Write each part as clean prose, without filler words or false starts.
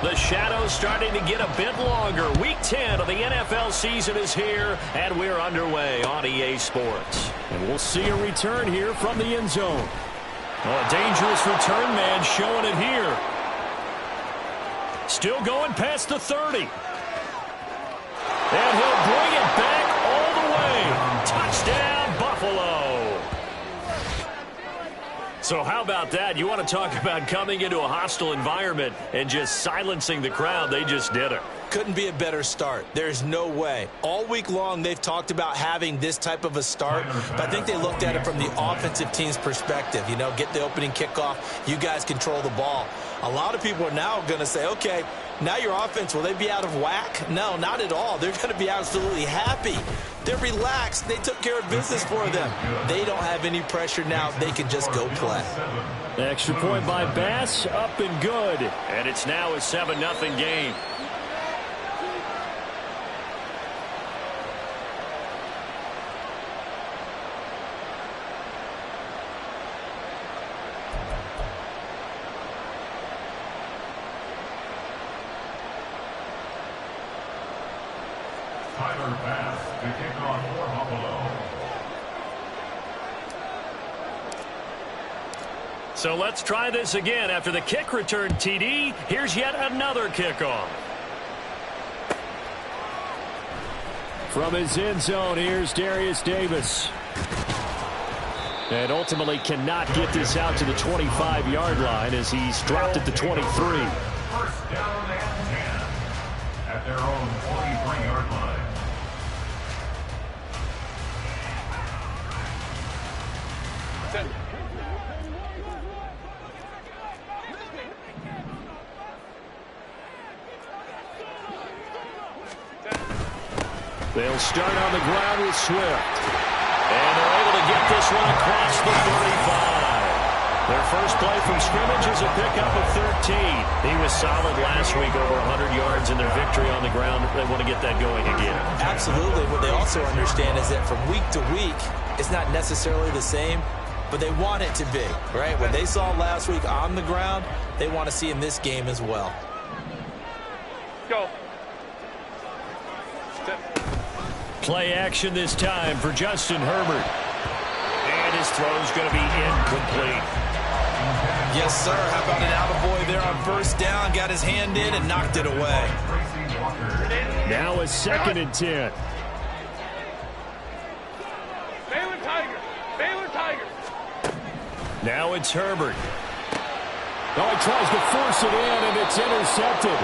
The shadow's starting to get a bit longer. Week 10 of the NFL season is here, and we're underway on EA Sports. And we'll see a return here from the end zone. Oh, a dangerous return man showing it here. Still going past the 30. And he'll bring it back all the way. Touchdown, Buffalo. So how about that? You want to talk about coming into a hostile environment and just silencing the crowd. They just did it. Couldn't be a better start. There's no way. All week long, they've talked about having this type of a start, but I think they looked at it from the offensive team's perspective. You know, get the opening kickoff. You guys control the ball. A lot of people are now going to say, okay, now your offense, will they be out of whack? No, not at all. They're going to be absolutely happy. They're relaxed. They took care of business for them. They don't have any pressure now. They can just go play. The extra point by Bass, up and good. And it's now a 7-0 game. Tyler Bass to kick off for Buffalo. So let's try this again. After the kick return TD, here's yet another kickoff. From his end zone, here's Darius Davis. And ultimately cannot get this out to the 25-yard line as he's dropped at the 23. First down and 10 at their own 43-yard line. They'll start on the ground with Swift. And they're able to get this one across the 35. Their first play from scrimmage is a pickup of 13. He was solid last week, over 100 yards in their victory on the ground. They want to get that going again. Absolutely. What they also understand is that from week to week, it's not necessarily the same, but they want it to be, right? What they saw last week on the ground, they want to see in this game as well. Go. Play action this time for Justin Herbert. And his throw's going to be incomplete. Yes, sir. How about an attaboy there on first down? Got his hand in and knocked it away. Now a 2nd and 10. Baylor Tigers. Baylor Tigers. Now it's Herbert. Oh, he tries to force it in, and it's intercepted.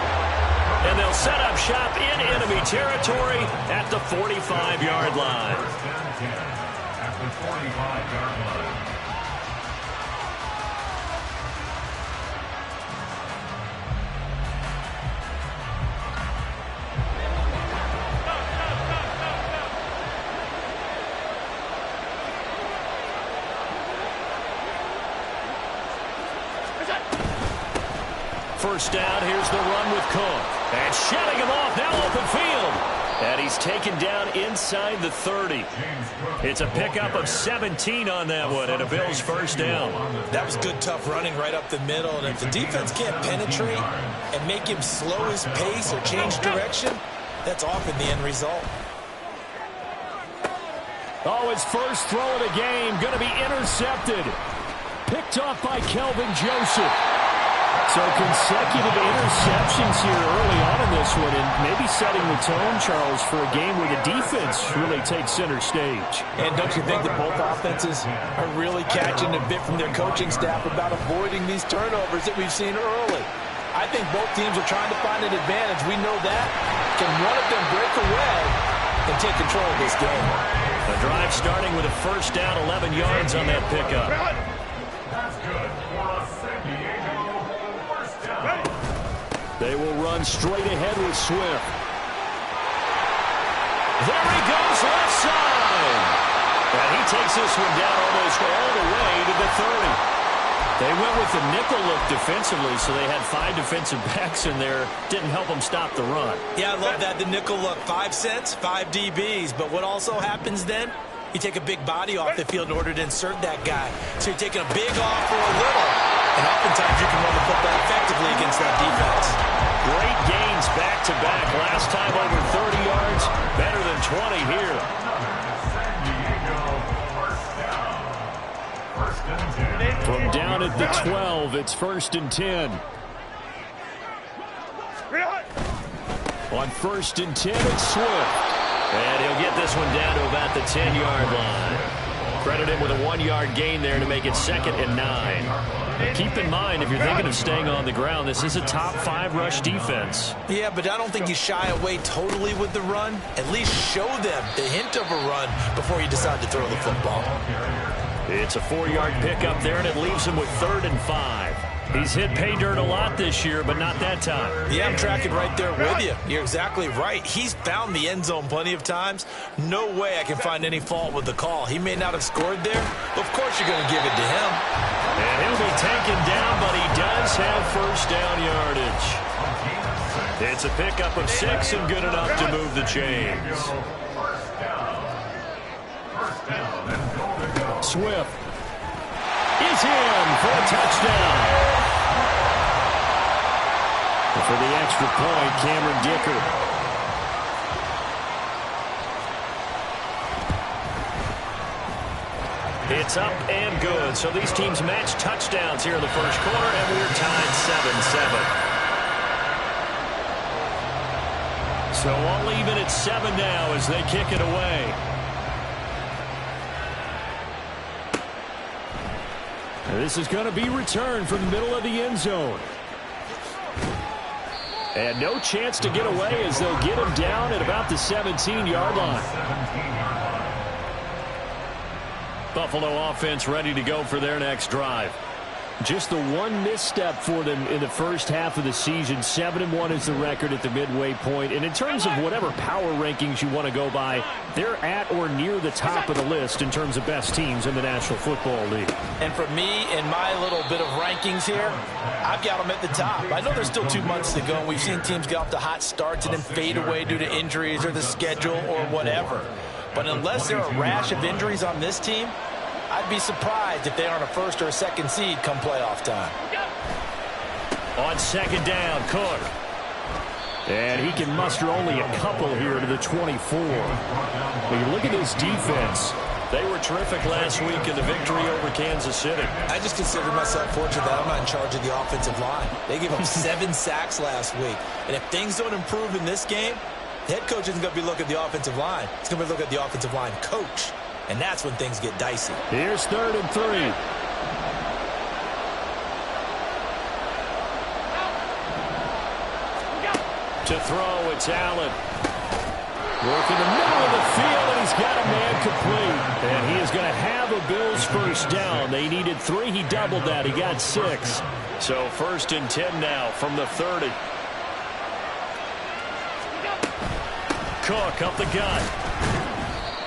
And they'll set up shop in enemy territory at the 45-yard line. First down 10 at the 45-yard line. First down, here's the run with Cook. And shutting him off, now open field. And he's taken down inside the 30. It's a pickup of 17 on that one, and a Bills first down. That was good, tough running right up the middle. And if the defense can't penetrate and make him slow his pace or change direction, that's often the end result. Oh, his first throw of the game going to be intercepted. Picked off by Kelvin Joseph. So consecutive interceptions here early on in this one, and maybe setting the tone, Charles, for a game where the defense really takes center stage. And don't you think that both offenses are really catching a bit from their coaching staff about avoiding these turnovers that we've seen early? I think both teams are trying to find an advantage. We know that. Can one of them break away and take control of this game? The drive starting with a first down, 11 yards on that pickup. That's good for a 78-yard first down. They will run straight ahead with Swift. There he goes, left side. And he takes this one down almost all the way to the 30. They went with the nickel look defensively, so they had 5 defensive backs in there. Didn't help them stop the run. Yeah, I love that, the nickel look. 5 cents, 5 DBs. But what also happens then, you take a big body off the field in order to insert that guy. So you're taking a big off for a little. And oftentimes you can run the football effectively against that defense. Great gains back-to-back. Last time over 30 yards, better than 20 here. From down at the 12, it's 1st and 10. On 1st and 10, it's Swift. And he'll get this one down to about the 10-yard line. Credit him with a 1-yard gain there to make it 2nd and 9. Keep in mind, if you're thinking of staying on the ground, this is a top 5 rush defense. Yeah, but I don't think you shy away totally with the run. At least show them the hint of a run before you decide to throw the football. It's a 4-yard pickup there, and it leaves him with 3rd and 5. He's hit pay dirt a lot this year, but not that time. Yeah, I'm tracking right there with you. You're exactly right. He's found the end zone plenty of times. No way I can find any fault with the call. He may not have scored there. Of course you're going to give it to him. And he'll be taken down, but he does have 1st down yardage. It's a pickup of 6 and good enough to move the chains. Swift is in for a touchdown. And for the extra point, Cameron Dicker. It's up and good. So these teams match touchdowns here in the 1st quarter, and we're tied 7-7. So all even at 7 now as they kick it away. And this is going to be returned from the middle of the end zone. And no chance to get away as they'll get him down at about the 17-yard line. Buffalo offense ready to go for their next drive. Just the one misstep for them in the first half of the season. 7-1 is the record at the midway point. And in terms of whatever power rankings you want to go by, they're at or near the top of the list in terms of best teams in the National Football League. And for me, in my little bit of rankings here, I've got them at the top. I know there's still 2 months to go, and we've seen teams get off to hot starts and then fade away due to injuries or the schedule or whatever. But unless there are a rash of injuries on this team, I'd be surprised if they aren't a 1st or a 2nd seed come playoff time. On 2nd down, Cook. And he can muster only a couple here to the 24. When you look at this defense, they were terrific last week in the victory over Kansas City. I just consider myself fortunate that I'm not in charge of the offensive line. They gave up 7 sacks last week. And if things don't improve in this game, the head coach isn't going to be looking at the offensive line. He's going to be looking at the offensive line coach. And that's when things get dicey. Here's 3rd and 3. To throw, it's Allen. Working the middle of the field, and he's got a man complete. And he is going to have a Bills 1st down. They needed 3. He doubled that. He got 6. So 1st and 10 now from the 30. Cook up the gut.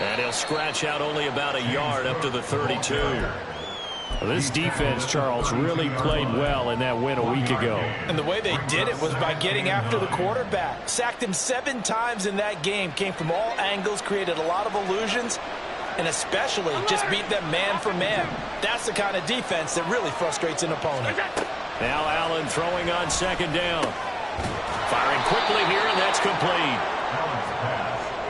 And he'll scratch out only about a yard up to the 32. Well, this defense, Charles, really played well in that win a week ago. And the way they did it was by getting after the quarterback. Sacked him 7 times in that game. Came from all angles, created a lot of illusions, and especially just beat them man for man. That's the kind of defense that really frustrates an opponent. Now Allen throwing on 2nd down. Firing quickly here, and that's complete.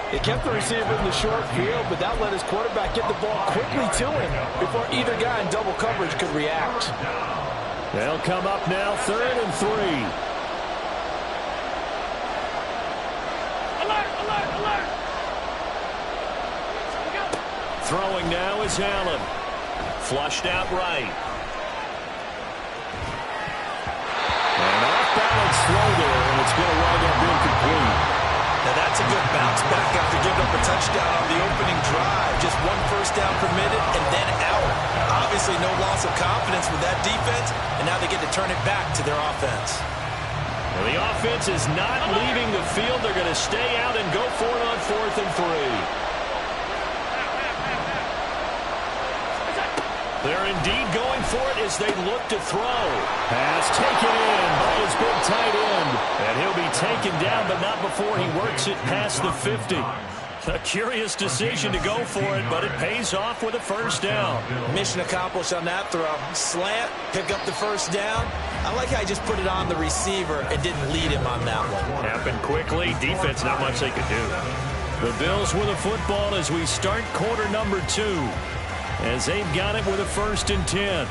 He kept the receiver in the short field, but that let his quarterback get the ball quickly to him before either guy in double coverage could react. They'll come up now, 3rd and 3. Alert, alert, alert. Throwing now is Allen. Flushed out right. And off-balance throw there, and it's going to wind up being complete. Now that's a good bounce back after giving up a touchdown on the opening drive. Just 1 1st down permitted and then out. Obviously no loss of confidence with that defense, and now they get to turn it back to their offense. Well, the offense is not leaving the field. They're going to stay out and go for it on 4th and 3. They're indeed going for it as they look to throw. Pass taken in by his big tight end. And he'll be taken down, but not before he works it past the 50. A curious decision to go for it, but it pays off with a first down. Mission accomplished on that throw. Slant, pick up the first down. I like how he just put it on the receiver and didn't lead him on that one. Happened quickly. Defense, not much they could do. The Bills with the football as we start quarter number 2. As they've got it with a 1st and 10.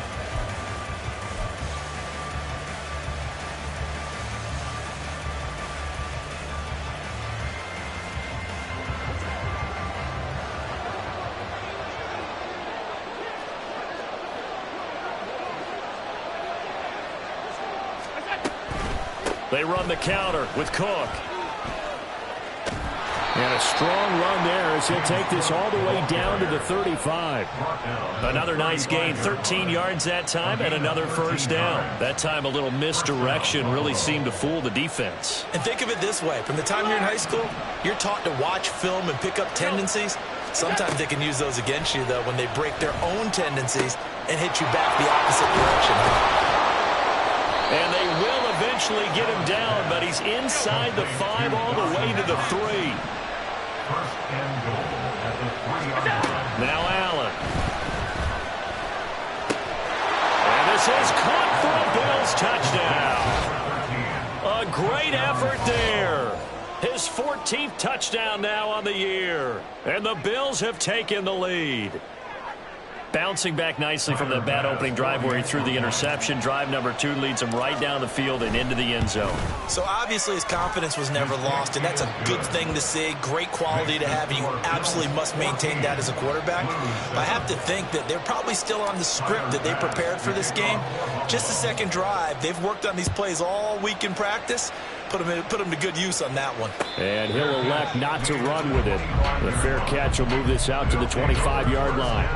They run the counter with Cook. And a strong run there as he'll take this all the way down to the 35. Another nice gain, 13 yards that time, and another first down. That time a little misdirection really seemed to fool the defense. And think of it this way. From the time you're in high school, you're taught to watch film and pick up tendencies. Sometimes they can use those against you, though, when they break their own tendencies and hit you back the opposite direction. And they will eventually get him down, but he's inside the 5 all the way to the 3. First and goal at the 3-yard line. Now Allen. And this is caught for a Bills touchdown. A great effort there. His 14th touchdown now on the year. And the Bills have taken the lead. Bouncing back nicely from that bad opening drive where he threw the interception. Drive number 2 leads him right down the field and into the end zone. So obviously his confidence was never lost, and that's a good thing to see. Great quality to have, and you absolutely must maintain that as a quarterback. But I have to think that they're probably still on the script that they prepared for this game. Just the second drive. They've worked on these plays all week in practice. Put him to good use on that one. And he'll elect not to run with it. The fair catch will move this out to the 25-yard line.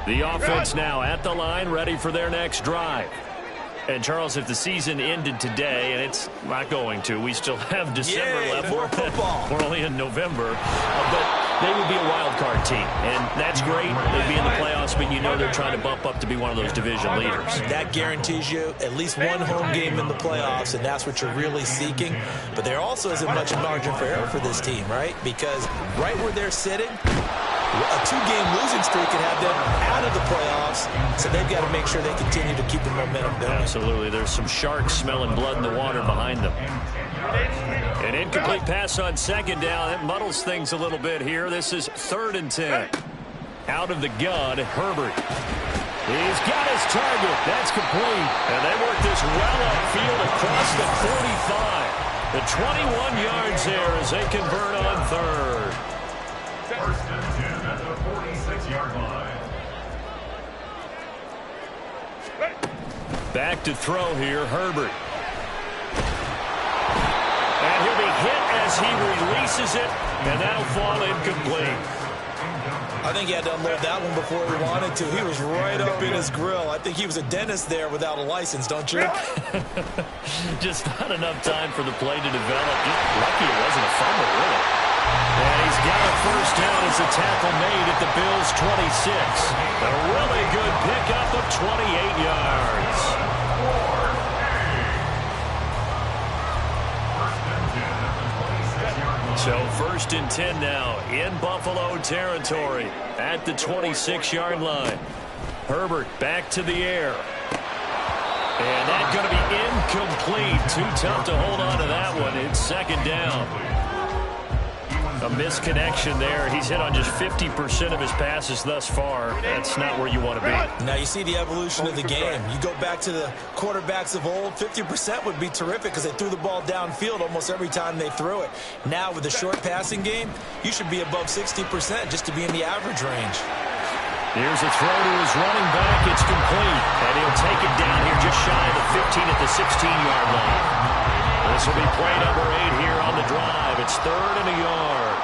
The offense now at the line, ready for their next drive. And, Charles, if the season ended today, and it's not going to, we still have December left. More football. We're only in November. But they would be a wild card team, and that's great. They'd be in the playoffs, but you know they're trying to bump up to be one of those division leaders. That guarantees you at least one home game in the playoffs, and that's what you're really seeking. But there also isn't much margin for error for this team, right? Because right where they're sitting, a 2-game losing streak could have them out of the playoffs, so they've got to make sure they continue to keep the momentum going. Absolutely. There's some sharks smelling blood in the water behind them. An incomplete pass on second down. That muddles things a little bit here. This is 3rd and 10. Out of the gun, Herbert. He's got his target. That's complete. And they work this well upfield across the 45. The 21 yards there as they convert on 3rd. First and 10 at the 46-yard line. Back to throw here, Herbert. And he'll be hit as he releases it, and that'll fall incomplete. I think he had to unload that one before he wanted to. He was right up in his grill. I think he was a dentist there without a license, don't you? Just not enough time for the play to develop. Just lucky it wasn't a fumble, really. And he's got a first down as a tackle made at the Bills' 26. A really good pickup of 28 yards. So 1st and 10 now in Buffalo territory at the 26-yard line. Herbert back to the air. And that's going to be incomplete. Too tough to hold on to that one. It's 2nd down. A misconnection there. He's hit on just 50% of his passes thus far. That's not where you want to be. Now you see the evolution of the game. You go back to the quarterbacks of old, 50% would be terrific because they threw the ball downfield almost every time they threw it. Now with the short passing game, you should be above 60% just to be in the average range. Here's a throw to his running back. It's complete. And he'll take it down here just shy of the 15 at the 16-yard line. This will be play number 8 here on the drive. It's 3rd and a yard.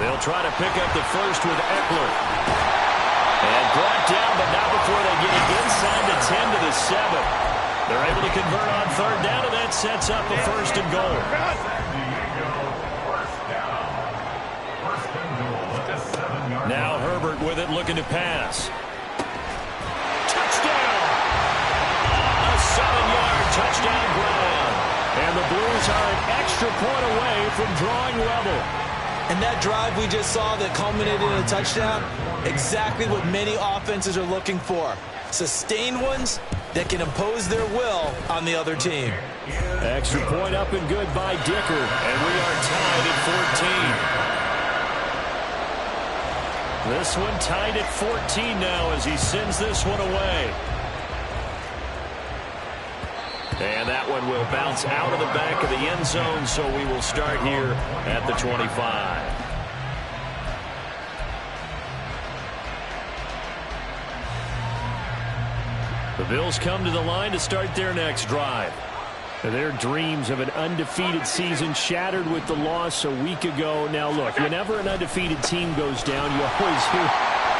They'll try to pick up the first with Eckler. And brought down, but not before they get it inside the 10 to the 7. They're able to convert on 3rd down, and that sets up a 1st and goal. Now Herbert with it, looking to pass. Touchdown! A 7-yard touchdown Bills are an extra point away from drawing level. And that drive we just saw that culminated in a touchdown, exactly what many offenses are looking for. Sustained ones that can impose their will on the other team. Extra point up and good by Dicker. And we are tied at 14. This one tied at 14 now as he sends this one away. And that one will bounce out of the back of the end zone, so we will start here at the 25. The Bills come to the line to start their next drive. Their dreams of an undefeated season shattered with the loss a week ago. Now, look, whenever an undefeated team goes down, you always hear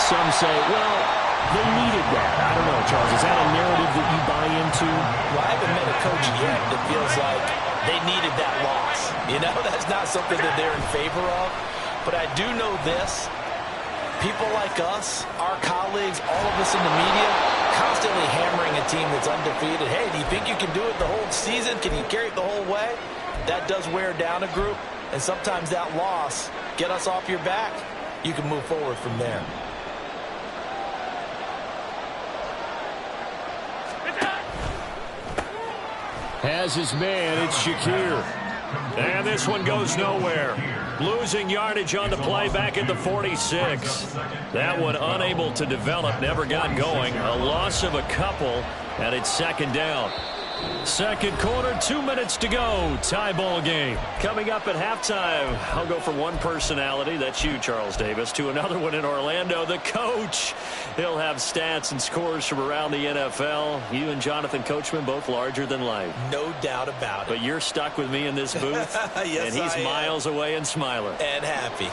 some say, well, they needed that. I don't know, Charles. Is that a narrative that you buy into? Well, I haven't met a coach yet that feels like they needed that loss. You know, that's not something that they're in favor of. But I do know this. People like us, our colleagues, all of us in the media, constantly hammering a team that's undefeated. Hey, do you think you can do it the whole season? Can you carry it the whole way? That does wear down a group. And sometimes that loss, get us off your back, you can move forward from there. Has his man, it's Shakir. And this one goes nowhere. Losing yardage on the play back at the 46. That one unable to develop, never got going. A loss of a couple, and it's second down. Second quarter, 2 minutes to go. Tie ball game. Coming up at halftime, I'll go from one personality, that's you, Charles Davis, to another one in Orlando, the coach. He'll have stats and scores from around the NFL. You and Jonathan Coachman, both larger than life. No doubt about it. But you're stuck with me in this booth, yes, and he's miles away and smiling. And happy.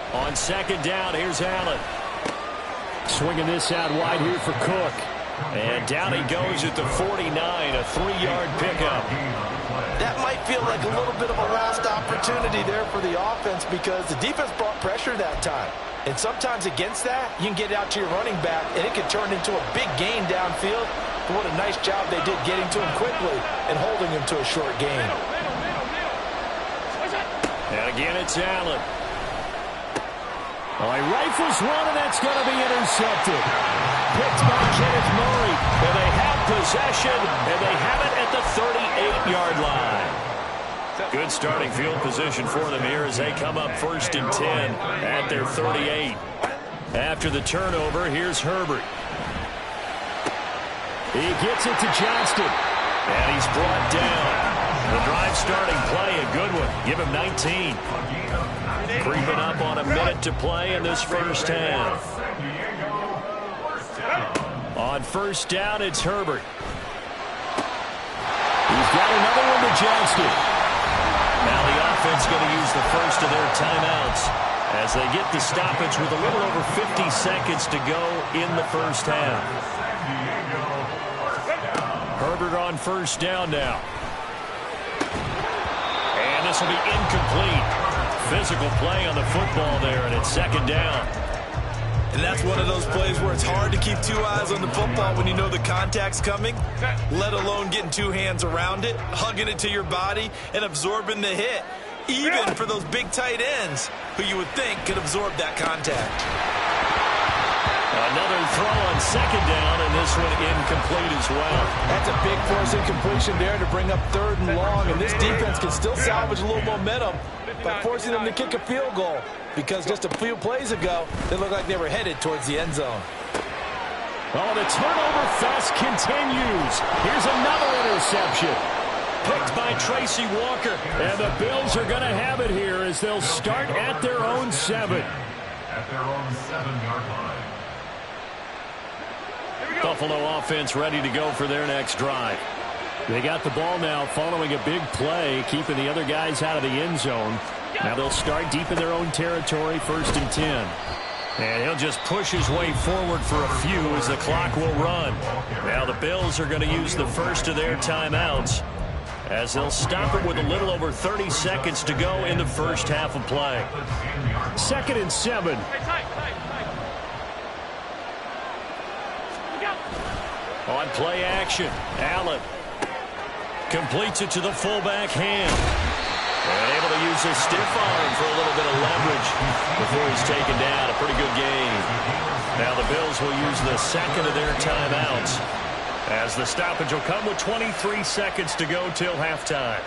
On second down, here's Allen. Swinging this out wide here for Cook. And down he goes at the 49, a 3-yard pickup. That might feel like a little bit of a lost opportunity there for the offense because the defense brought pressure that time. And sometimes against that, you can get out to your running back, and it can turn into a big gain downfield. But what a nice job they did getting to him quickly and holding him to a short gain. And again, it's Allen. He rifles one, and that's going to be intercepted. Picked by Kenneth Murray. And they have possession, and they have it at the 38-yard line. Good starting field position for them here as they come up 1st and 10 at their 38. After the turnover, here's Herbert. He gets it to Johnston. And he's brought down. The drive starting play, a good one. Give him 19. Creeping up on a minute to play in this first half. On first down, it's Herbert. He's got another one to Johnston. Now the offense going to use the first of their timeouts as they get the stoppage with a little over 50 seconds to go in the first half. Herbert on first down now. And this will be incomplete. Physical play on the football there, and it's second down. And that's one of those plays where it's hard to keep 2 eyes on the football when you know the contact's coming, let alone getting 2 hands around it, hugging it to your body, and absorbing the hit, even for those big tight ends who you would think could absorb that contact. Another throw on second down, and this one incomplete as well. That's a big force incompletion there to bring up 3rd and long, and this defense can still salvage a little momentum by forcing them to kick a field goal because just a few plays ago, they looked like they were headed towards the end zone. Oh, the turnover fest continues. Here's another interception. Picked by Tracy Walker. And the Bills are going to have it here as they'll start at their own 7. At their own 7-yard line. Buffalo offense ready to go for their next drive. They got the ball now following a big play, keeping the other guys out of the end zone. Now they'll start deep in their own territory, 1st and 10. And he'll just push his way forward for a few as the clock will run. Now the Bills are going to use the first of their timeouts as they'll stop it with a little over 30 seconds to go in the first half of play. 2nd and 7. On play action, Allen completes it to the fullback hand. And able to use his stiff arm for a little bit of leverage before he's taken down. A pretty good game. Now the Bills will use the second of their timeouts, as the stoppage will come with 23 seconds to go till halftime.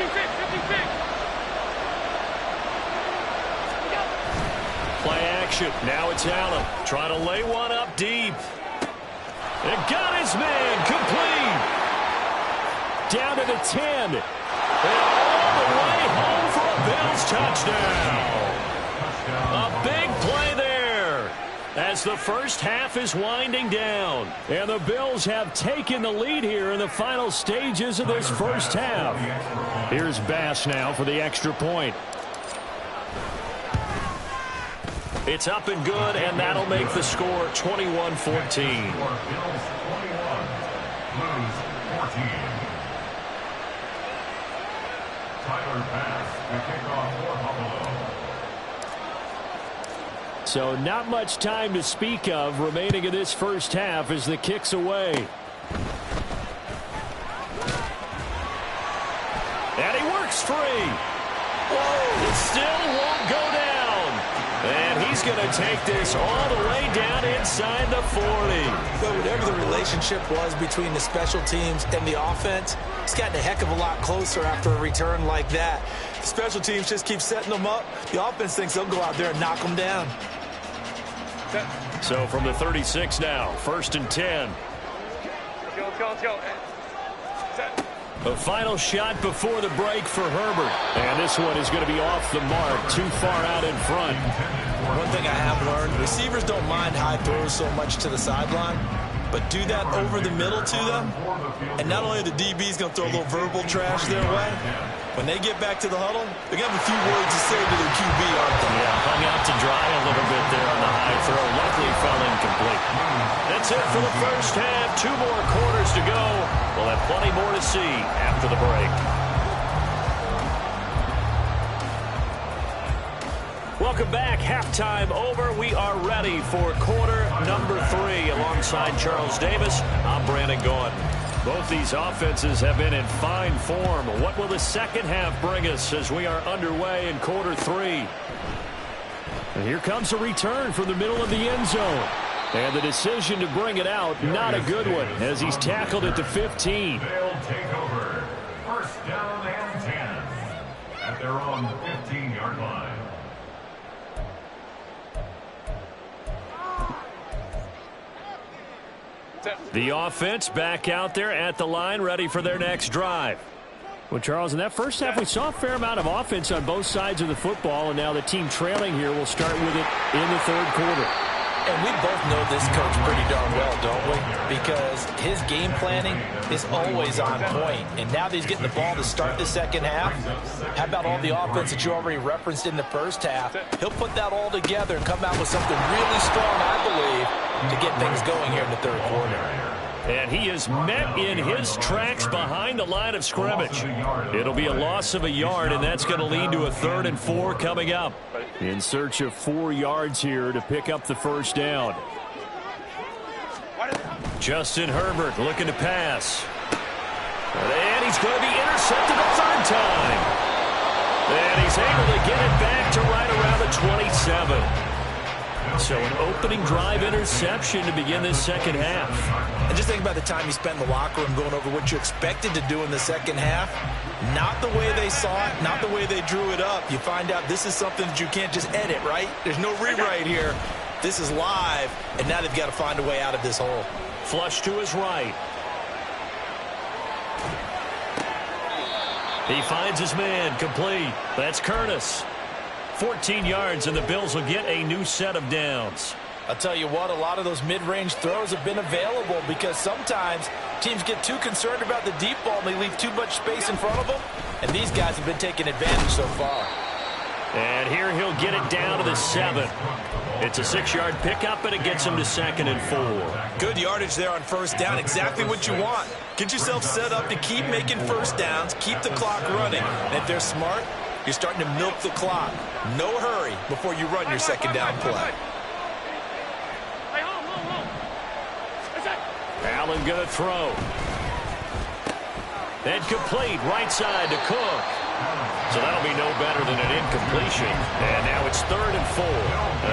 56. Play action. Now it's Allen trying to lay one up deep. And got his man complete. Down to the 10. And all the way home for a Bills touchdown. A big play there as the first half is winding down. And the Bills have taken the lead here in the final stages of this first half. Here's Bass now for the extra point. It's up and good, and that'll make the score 21-14. Bills 21, Blues 14. Tyler Bass to kick off for Buffalo. So not much time to speak of remaining in this first half as the kick's away. And he works free. Whoa, it still won't go down. And he's going to take this all the way down inside the 40. But whatever the relationship was between the special teams and the offense, it's gotten a heck of a lot closer after a return like that. The special teams just keep setting them up. The offense thinks they'll go out there and knock them down. So from the 36 now, 1st and 10. Let's go. Set. A final shot before the break for Herbert. And this one is going to be off the mark, too far out in front. One thing I have learned, receivers don't mind high throws so much to the sideline, but do that over the middle to them, and not only are the DBs going to throw a little verbal trash their way, when they get back to the huddle, they're going to have a few words to say to their QB, aren't they? Yeah, hung out to dry a little bit there on the high throw. Luckily fell incomplete. That's it for the first half. 2 more quarters to go. We'll have plenty more to see after the break. Welcome back. Halftime over. We are ready for quarter number 3. Alongside Charles Davis, I'm Brandon Gaudin. Both these offenses have been in fine form. What will the second half bring us as we are underway in quarter 3? And here comes a return from the middle of the end zone. And the decision to bring it out, not a good one, as he's tackled at the 15. They'll take over. First down and 10 at their own 15-yard line. The offense back out there at the line, ready for their next drive. Well, Charles, in that first half, we saw a fair amount of offense on both sides of the football, and now the team trailing here will start with it in the third quarter. And we both know this coach pretty darn well, don't we? Because his game planning is always on point. And now that he's getting the ball to start the second half, how about all the offense that you already referenced in the first half? He'll put that all together and come out with something really strong, I believe, to get things going here in the third quarter. And he is met in his tracks behind the line of scrimmage. It'll be a loss of a yard, and that's going to lead to a 3rd and 4 coming up. In search of 4 yards here to pick up the first down. Justin Herbert looking to pass. And he's going to be intercepted a 3rd time. And he's able to get it back to right around the 27. So an opening drive interception to begin this second half. And just think about the time you spent in the locker room going over what you expected to do in the second half. Not the way they saw it, not the way they drew it up. You find out this is something that you can't just edit, right? There's no rewrite here. This is live, and now they've got to find a way out of this hole. Flush to his right. He finds his man complete. That's Curtis. 14 yards, and the Bills will get a new set of downs. I'll tell you what, a lot of those mid-range throws have been available because sometimes teams get too concerned about the deep ball and they leave too much space in front of them, and these guys have been taking advantage so far. And here he'll get it down to the 7. It's a 6-yard pickup, and it gets him to 2nd and 4. Good yardage there on first down, exactly what you want. Get yourself set up to keep making first downs, keep the clock running, and if they're smart, You're starting to milk the clock. No hurry before you run your second down play. Hey, hold. Allen going to throw. Incomplete, right side to Cook. So that'll be no better than an incompletion. And now it's 3rd and 4.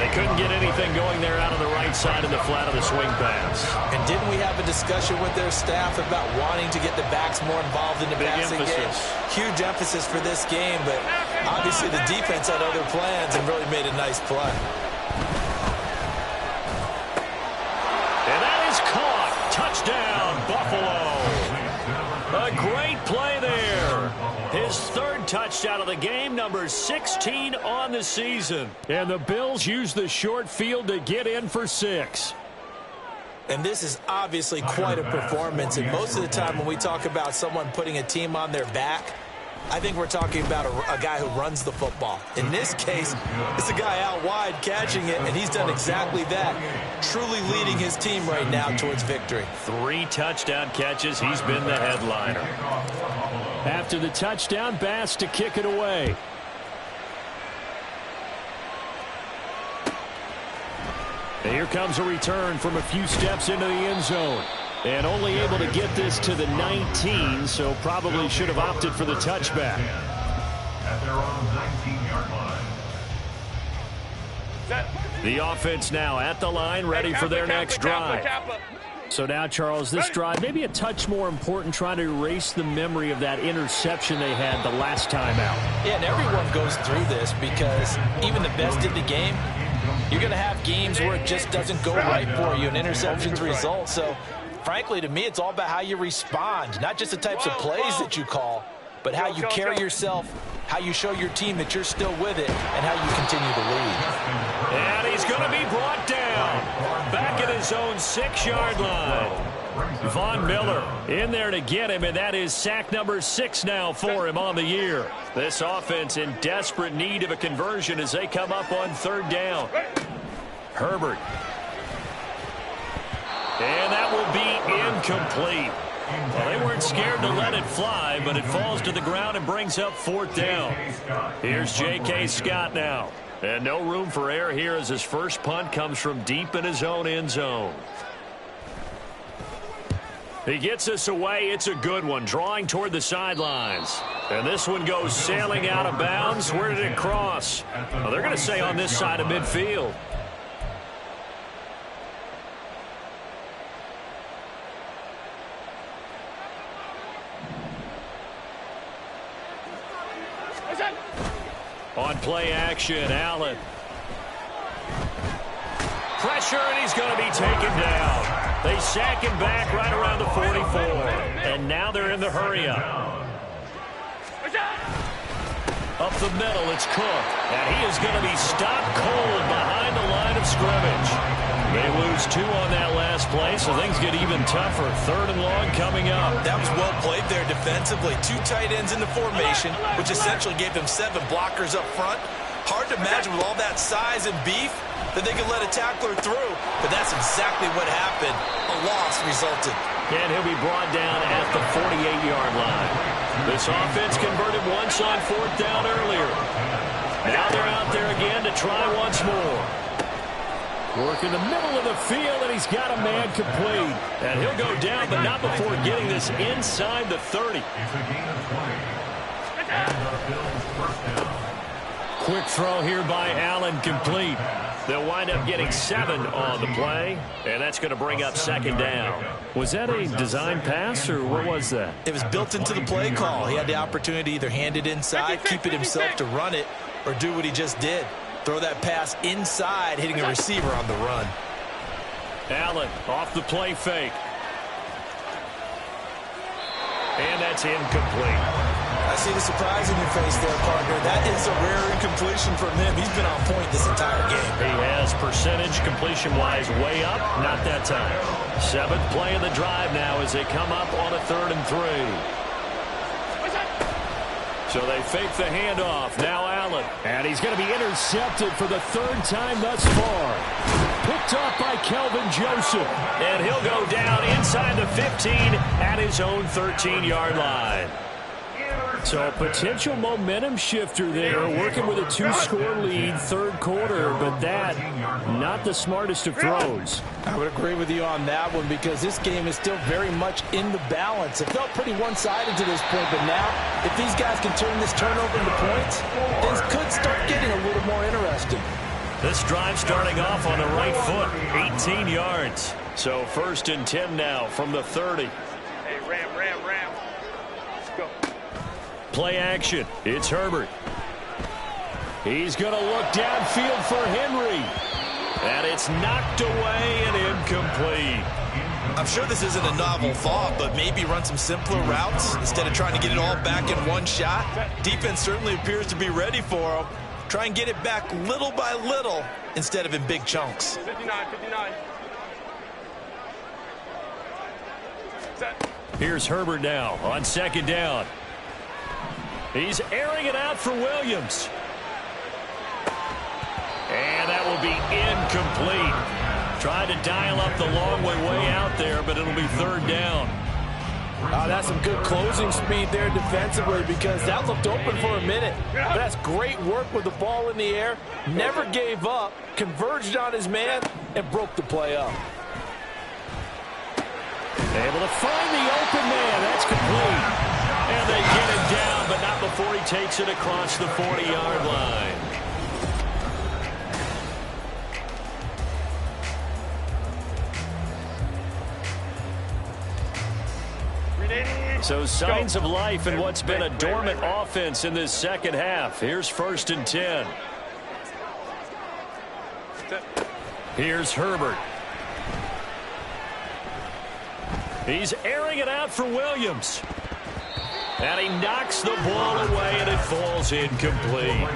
They couldn't get anything going there out on the right side in the flat of the swing pass. And didn't we have a discussion with their staff about wanting to get the backs more involved in the passing game? Huge emphasis for this game, but obviously the defense had other plans and really made a nice play. And that is caught. Touchdown, Buffalo. A great play there. His 3rd touchdown of the game, number 16 on the season. And the Bills use the short field to get in for 6. And this is obviously quite a performance. And most of the time when we talk about someone putting a team on their back, I think we're talking about a guy who runs the football. In this case, it's a guy out wide catching it, and he's done exactly that, truly leading his team right now towards victory. 3 touchdown catches. He's been the headliner. After the touchdown, Bass to kick it away. And here comes a return from a few steps into the end zone. And only able to get this to the 19, so probably should have opted for the touchback. At their own 19-yard line. The offense now at the line, ready for their next drive. So now, Charles, this drive maybe a touch more important, trying to erase the memory of that interception they had the last time out. Yeah, and everyone goes through this because even the best in the game, you're going to have games where it just doesn't go right for you, and interceptions result. So, frankly, to me, it's all about how you respond, not just the types of plays that you call, but how you carry yourself, how you show your team that you're still with it, and how you continue to lead. And he's going to be brought down back at his own 6-yard line. Von Miller in there to get him, and that is sack number 6 now for him on the year. This offense in desperate need of a conversion as they come up on 3rd down. Herbert. And that will be incomplete. Well, they weren't scared to let it fly, but it falls to the ground and brings up 4th down. Here's J.K. Scott now. And no room for error here as his first punt comes from deep in his own end zone. He gets us away. It's a good one, drawing toward the sidelines. And this one goes sailing out of bounds. Where did it cross? Well, they're going to say on this side of midfield. On play action, Allen. Pressure, and he's going to be taken down. They sack him back right around the 44. And now they're in the hurry-up. Up the middle, it's Cook. And he is going to be stopped cold behind the line of scrimmage. They lose 2 on that last play, so things get even tougher. 3rd and long coming up. That was well played there defensively. 2 tight ends in the formation, which essentially gave them 7 blockers up front. Hard to imagine with all that size and beef that they could let a tackler through, but that's exactly what happened. A loss resulted. And he'll be brought down at the 48-yard line. This offense converted once on 4th down earlier. Now they're out there again to try once more. Work in the middle of the field, and he's got a man complete. And he'll go down, but not before getting this inside the 30. It's a gain of 20. And the Bills first down. Quick throw here by Allen, complete. They'll wind up getting 7 on the play, and that's going to bring up 2nd down. Was that a design pass, or what was that? It was built into the play call. He had the opportunity to either hand it inside, keep it himself to run it, or do what he just did. Throw that pass inside, hitting a receiver on the run. Allen off the play fake. And that's incomplete. I see the surprise in your face there, partner. That is a rare incompletion from him. He's been on point this entire game. He has percentage completion-wise way up. Not that time. 7th play of the drive now as they come up on a 3rd and 3. So they fake the handoff. Now Allen. And he's going to be intercepted for the 3rd time thus far. Picked off by Kelvin Joseph. And he'll go down inside the 15 at his own 13-yard line. So a potential momentum shifter there, working with a 2-score lead, third quarter, but that, not the smartest of throws. I would agree with you on that one because this game is still very much in the balance. It felt pretty one-sided to this point, but now, if these guys can turn this turnover into points, things could start getting a little more interesting. This drive starting off on the right foot, 18 yards. So 1st and 10 now from the 30. Hey, ram. Let's go. Play action. It's Herbert. He's going to look downfield for Henry. And it's knocked away and incomplete. I'm sure this isn't a novel thought, but maybe run some simpler routes instead of trying to get it all back in one shot. Defense certainly appears to be ready for him. Try and get it back little by little instead of in big chunks. 59. Set. Here's Herbert now on 2nd down. He's airing it out for Williams. And that will be incomplete. Tried to dial up the long way out there, but it'll be 3rd down. That's some good closing speed there defensively because that looked open for a minute. But that's great work with the ball in the air. Never gave up, converged on his man, and broke the play up. Able to find the open man. That's complete. And they get it down, but not before he takes it across the 40-yard line. So signs of life in what's been a dormant offense in this second half. Here's 1st and 10. Here's Herbert. He's airing it out for Williams. And he knocks the ball away, and it falls incomplete.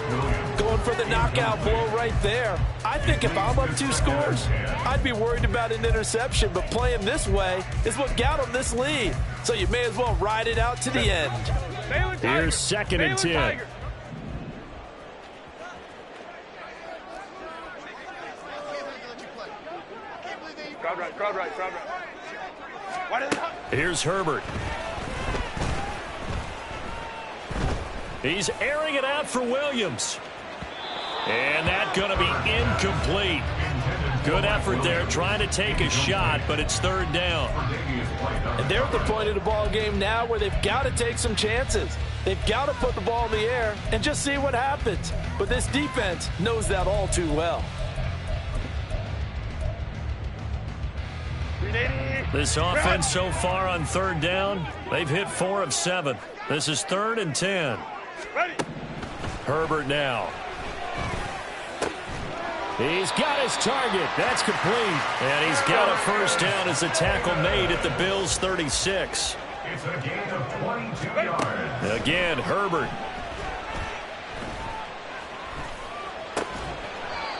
Going for the knockout blow right there. I think if I'm up 2 scores, I'd be worried about an interception, but playing this way is what got him this lead. So you may as well ride it out to the end. Here's 2nd and 10. Crowd right. Here's Herbert. He's airing it out for Williams. And that's going to be incomplete. Good effort there, trying to take a shot, but it's 3rd down. And they're at the point of the ball game now where they've got to take some chances. They've got to put the ball in the air and just see what happens. But this defense knows that all too well. This offense so far on 3rd down, they've hit 4 of 7. This is 3rd and 10. Ready. Herbert now. He's got his target. That's complete. And he's got a 1st down as the tackle made at the Bills' 36. It's a gain of 22 yards. Again, Herbert.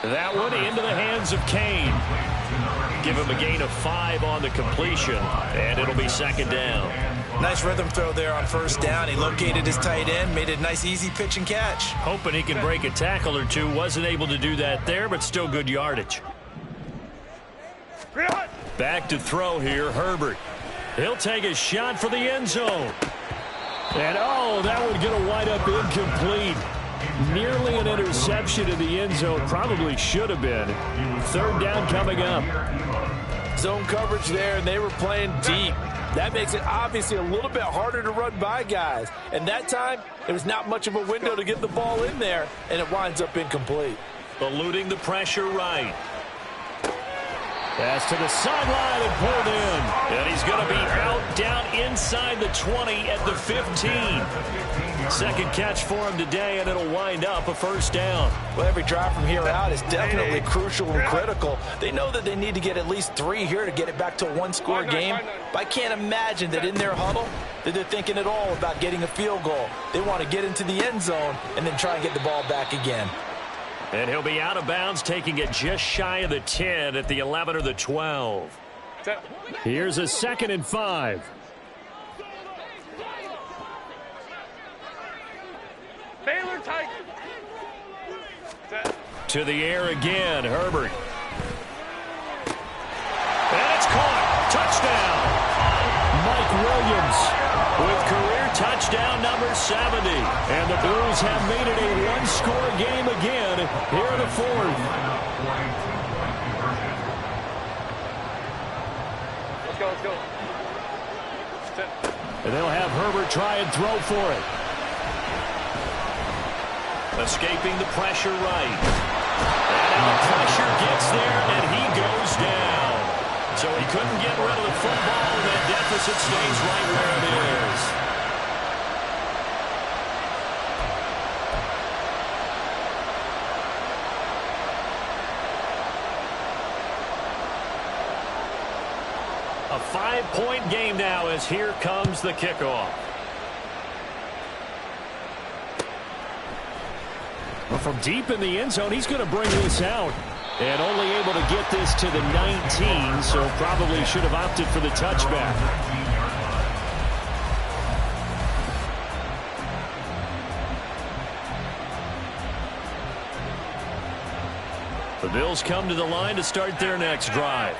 That one into the hands of Kane. Give him a gain of 5 on the completion, and it'll be 2nd down. Nice rhythm throw there on 1st down. He located his tight end, made a nice easy pitch and catch. Hoping he can break a tackle or two. Wasn't able to do that there, but still good yardage. Back to throw here, Herbert. He'll take a shot for the end zone. And, that one's going to wind up incomplete. Nearly an interception in the end zone. Probably should have been. 3rd down coming up. Zone coverage there, and they were playing deep. That makes it obviously a little bit harder to run by guys. And that time, there was not much of a window to get the ball in there, and it winds up incomplete. Eluding the pressure right. Pass to the sideline and pulled in. And he's going to be out down inside the 20 at the 15. 2nd catch for him today, and it'll wind up a 1st down. Well, every drive from here out is definitely crucial and critical. They know that they need to get at least 3 here to get it back to a 1-score game. But I can't imagine that in their huddle that they're thinking at all about getting a field goal. They want to get into the end zone and then try and get the ball back again. And he'll be out of bounds, taking it just shy of the 10 at the 11 or the 12. Here's a 2nd and 5. Baylor Tiger. To the air again, Herbert. And it's caught. Touchdown. Mike Williams with career touchdown number 70. And the Blues have made it a one-score game again here in the fourth. Let's go, let's go. And they'll have Herbert try and throw for it. Escaping the pressure right. And now the pressure gets there, and he goes down. So he couldn't get rid of the football, and that deficit stays right where it is. A 5-point game now as here comes the kickoff. Well, from deep in the end zone, he's going to bring this out. And only able to get this to the 19, so probably should have opted for the touchback. The Bills come to the line to start their next drive.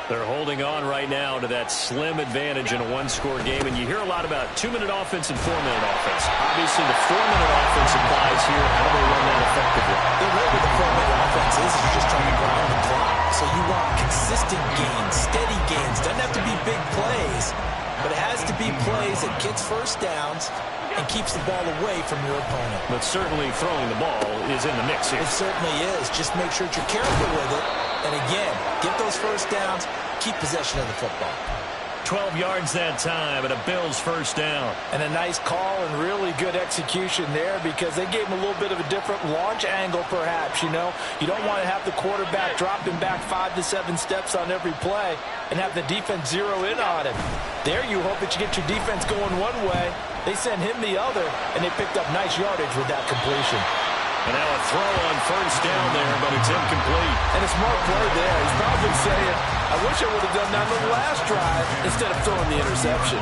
They're holding on right now to that slim advantage in a one-score game, and you hear a lot about 2-minute offense and 4-minute offense. Obviously, the 4-minute offense applies here. How do they run that effectively? The way with the 4-minute offense is you're just trying to grind the clock. So you want consistent gains, steady gains. Doesn't have to be big plays, but it has to be plays that gets first downs and keeps the ball away from your opponent. But certainly throwing the ball is in the mix here. It certainly is. Just make sure that you're careful with it. And again, get those first downs, keep possession of the football. 12 yards that time and a Bills first down. And a nice call and really good execution there because they gave him a little bit of a different launch angle perhaps, you know. You don't want to have the quarterback dropping back 5 to 7 steps on every play and have the defense zero in on him. There you hope that you get your defense going one way. They send him the other, and they picked up nice yardage with that completion. And now a throw on first down there, but it's incomplete. And a smart play there. He's probably saying, I wish I would have done that on the last drive instead of throwing the interception.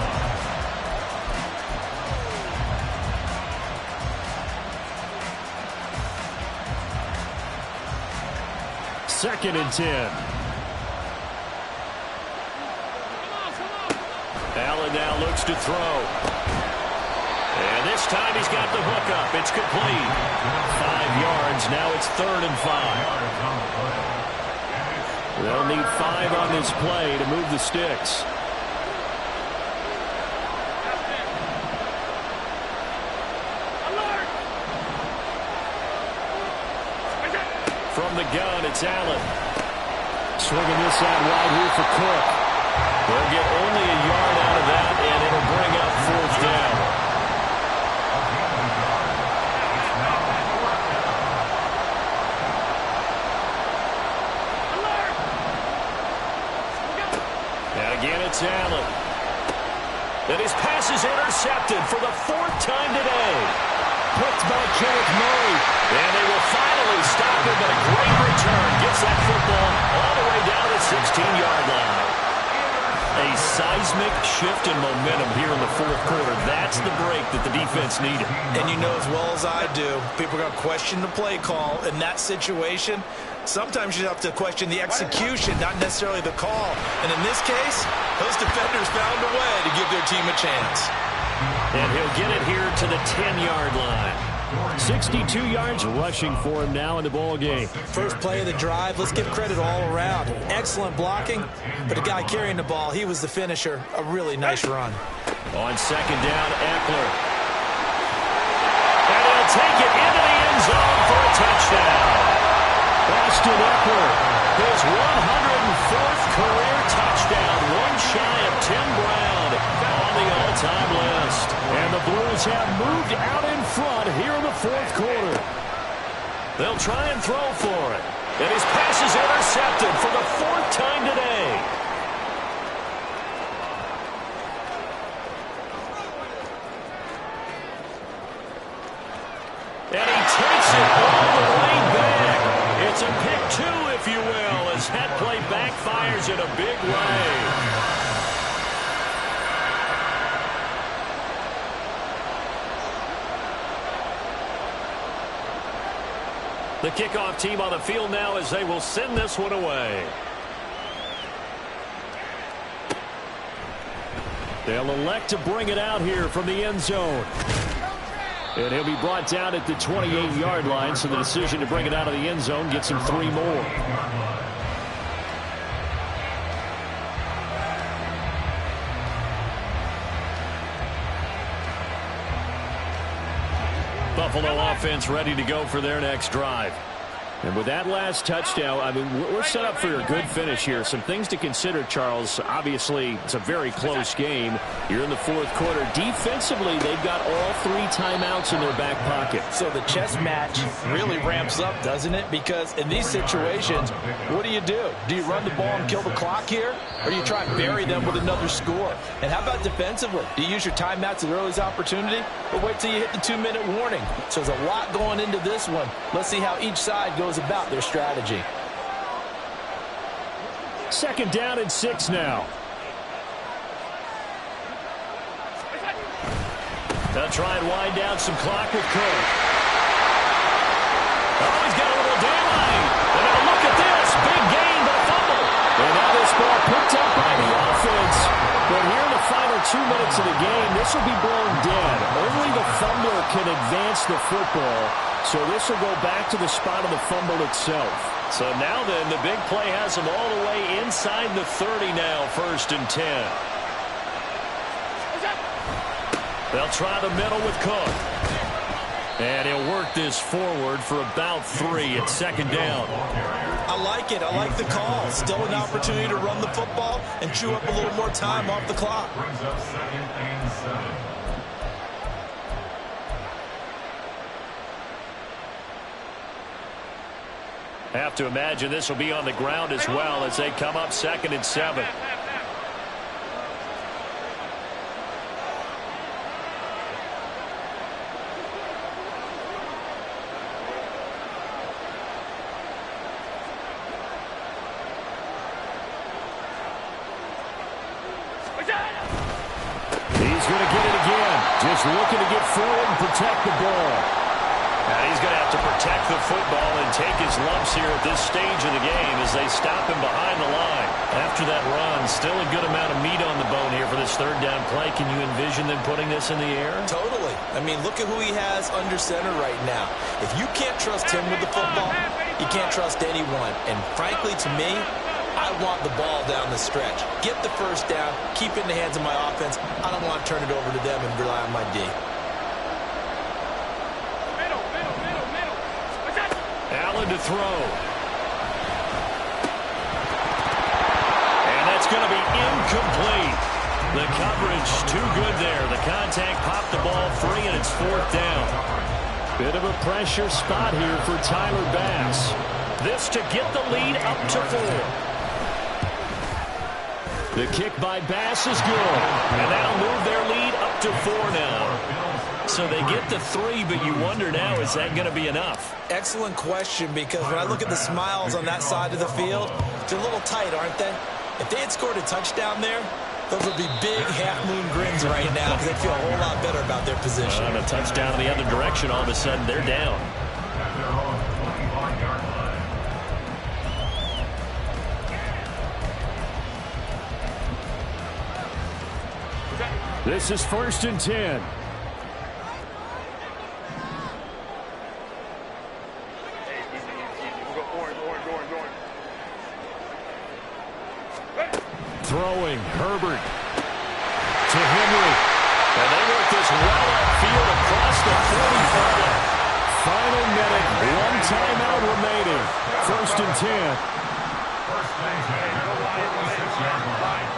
Second and 10. Allen now looks to throw. And this time he's got the hook up. It's complete. 5 yards. Now it's 3rd and 5. They'll need 5 on this play to move the sticks. From the gun, it's Allen. Swinging this out wide here for Cook. They'll get only a yard out of that, and it'll bring up 4th down. It's Allen. And his pass is intercepted for the 4th time today. Picked by Kenneth Murray. And they will finally stop him, but a great return gets that football all the way down the 16-yard line. A seismic shift in momentum here in the 4th quarter. That's the break that the defense needed. And you know as well as I do, people are going to question the play call in that situation. Sometimes you have to question the execution, not necessarily the call. And in this case, those defenders found a way to give their team a chance. And he'll get it here to the 10-yard line. 62 yards rushing for him now in the ball game. First play of the drive, let's give credit all around. Excellent blocking, but the guy carrying the ball, he was the finisher. A really nice run. On 2nd down, Eckler. And he'll take it into the end zone for a touchdown. Austin Eckler, his 104th career touchdown, one shy of Tim Brown on the all-time list. And the Blues have moved out in front here in the 4th quarter. They'll try and throw for it. And his pass is intercepted for the 4th time today. And he takes it all the way back. It's a pick 2, if you will, as that play backfires in a big way. The kickoff team on the field now as they will send this one away. They'll elect to bring it out here from the end zone. And he'll be brought down at the 28-yard line, so the decision to bring it out of the end zone gets him 3 more. Buffalo offense ready to go for their next drive. And with that last touchdown, I mean, we're set up for a good finish here. Some things to consider, Charles. Obviously, it's a very close game. You're in the fourth quarter. Defensively, they've got all 3 timeouts in their back pocket. So the chess match really ramps up, doesn't it? Because in these situations, what do? Do you run the ball and kill the clock here? Or do you try and bury them with another score? And how about defensively? Do you use your timeouts at the earliest opportunity? Or wait till you hit the 2-minute warning? So there's a lot going into this one. Let's see how each side goes about their strategy. 2nd down and 6 now. They'll try and wind down some clock with Cook. Oh, he's got a little daylight. And now look at this. Big gain, but a fumble. And now this ball picked up by the offense. But here in the final 2 minutes of the game, this will be blown dead. Only the fumbler can advance the football. So this will go back to the spot of the fumble itself. So now then, the big play has them all the way inside the 30 now, 1st and 10. They'll try the middle with Cook. And he'll work this forward for about 3 at 2nd down. I like it. I like the call. Still an opportunity to run the football and chew up a little more time off the clock. Brings up 2nd and 7. Have to imagine this will be on the ground as well as they come up 2nd and 7. He's going to get it again. Just looking to get forward and protect the ball. And he's going to have to protect the football and take his lumps here at this stage of the game as they stop him behind the line. After that run, still a good amount of meat on the bone here for this 3rd down play. Can you envision them putting this in the air? Totally. I mean, look at who he has under center right now. If you can't trust him with the football, you can't trust anyone. And frankly, to me, I want the ball down the stretch. Get the 1st down, keep it in the hands of my offense. I don't want to turn it over to them and rely on my D. Allen to throw. And that's going to be incomplete. The coverage too good there. The contact popped the ball free, and it's 4th down. Bit of a pressure spot here for Tyler Bass. This to get the lead up to 4. The kick by Bass is good. And that'll move their lead up to 4 now. So they get the 3, but you wonder now, is that going to be enough? Excellent question, because when I look at the smiles on that side of the field, they're a little tight, aren't they? If they had scored a touchdown there, those would be big half-moon grins right now because they feel a whole lot better about their position. And a touchdown in the other direction, all of a sudden they're down. At their own 25-yard line. This is 1st and 10. Throwing, Herbert to Henry. And they work this well upfield across the 45. Final minute, 1 timeout remaining. 1st and 10. 1st and 10. 46-yard line.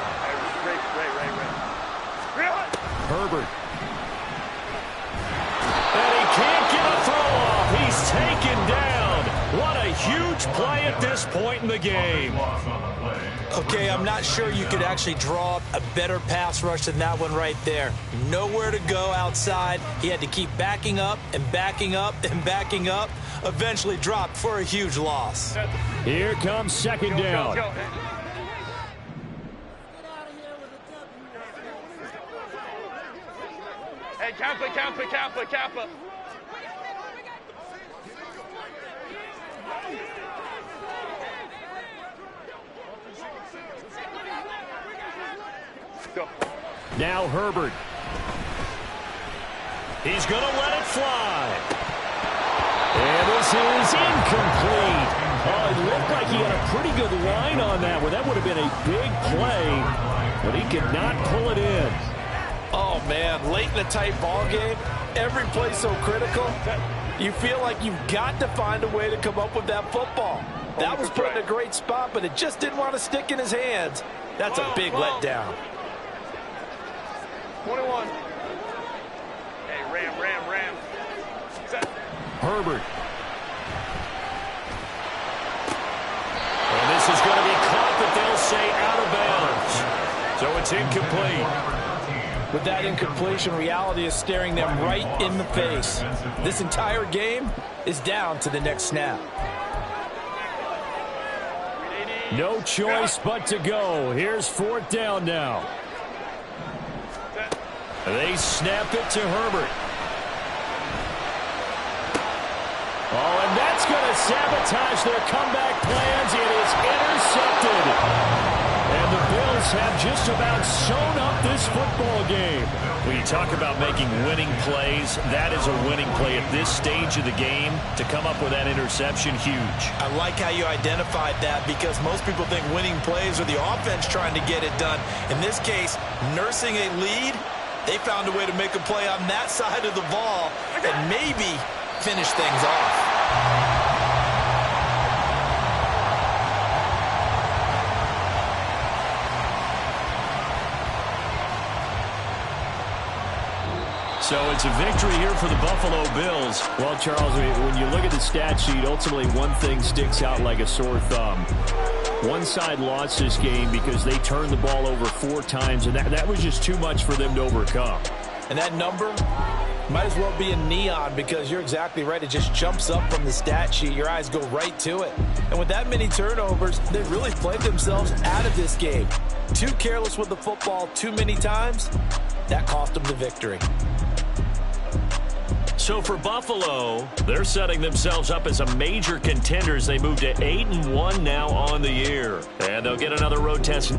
Herbert. And he can't get a throw off. He's taken down. What a huge play at this point in the game. Loss on the play. Okay, I'm not sure you could actually draw up a better pass rush than that one right there. Nowhere to go outside. He had to keep backing up and backing up and backing up. Eventually dropped for a huge loss. Here comes 2nd down. Hey, Kappa. Go. Now Herbert. He's going to let it fly. And this is incomplete. Oh, it looked like he had a pretty good line on that one. That would have been a big play, but he could not pull it in. Oh, man, late in a tight ball game, every play so critical, you feel like you've got to find a way to come up with that football. That was put in a great spot, but it just didn't want to stick in his hands. That's a big letdown. 21. Hey, Ram. Set. Herbert. And this is going to be caught, but they'll say out of bounds. So it's incomplete. With that incompletion, reality is staring them right in the face. This entire game is down to the next snap. No choice but to go. Here's 4th down now. They snap it to Herbert. Oh, and that's going to sabotage their comeback plans. It is intercepted. And the Bills have just about sewn up this football game. When you talk about making winning plays, that is a winning play at this stage of the game. To come up with that interception, huge. I like how you identified that, because most people think winning plays are the offense trying to get it done. In this case, nursing a lead, they found a way to make a play on that side of the ball and maybe finish things off. So it's a victory here for the Buffalo Bills. Well, Charles, when you look at the stat sheet, ultimately one thing sticks out like a sore thumb. One side lost this game because they turned the ball over 4 times, and that was just too much for them to overcome. And that number might as well be in neon, because you're exactly right. It just jumps up from the stat sheet. Your eyes go right to it. And with that many turnovers, they really played themselves out of this game. Too careless with the football too many times. That cost them the victory. So for Buffalo, they're setting themselves up as a major contender as they move to 8-1 now on the year. And they'll get another road test.